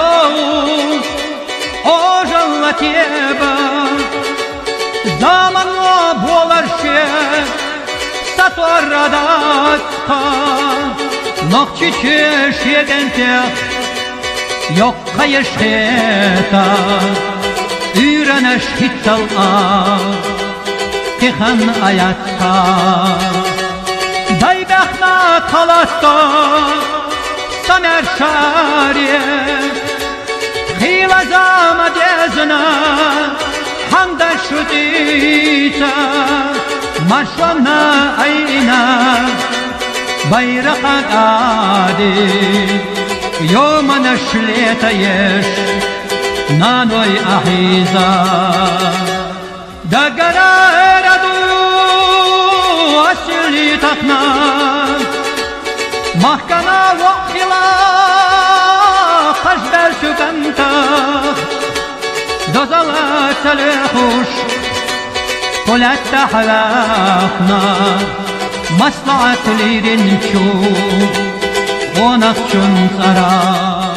Ожил, ожил тебе, zamanla bolarşı, satoradatka, nokçiçi şedente, yok kayışeta, üreneş hittala, kihan ayatta, daybekna kalatta, samer şariye, Хилазама дезна, ханда шудита, маршвана айна, байрака ади, йомана шлетаеш, наной ахиза, дагара эраду, асили такна, махкана вахила, خجبر شكنتا دزلت سلحوش قلت تحلاقنا مصلعة ليدن شو ونخشن سرا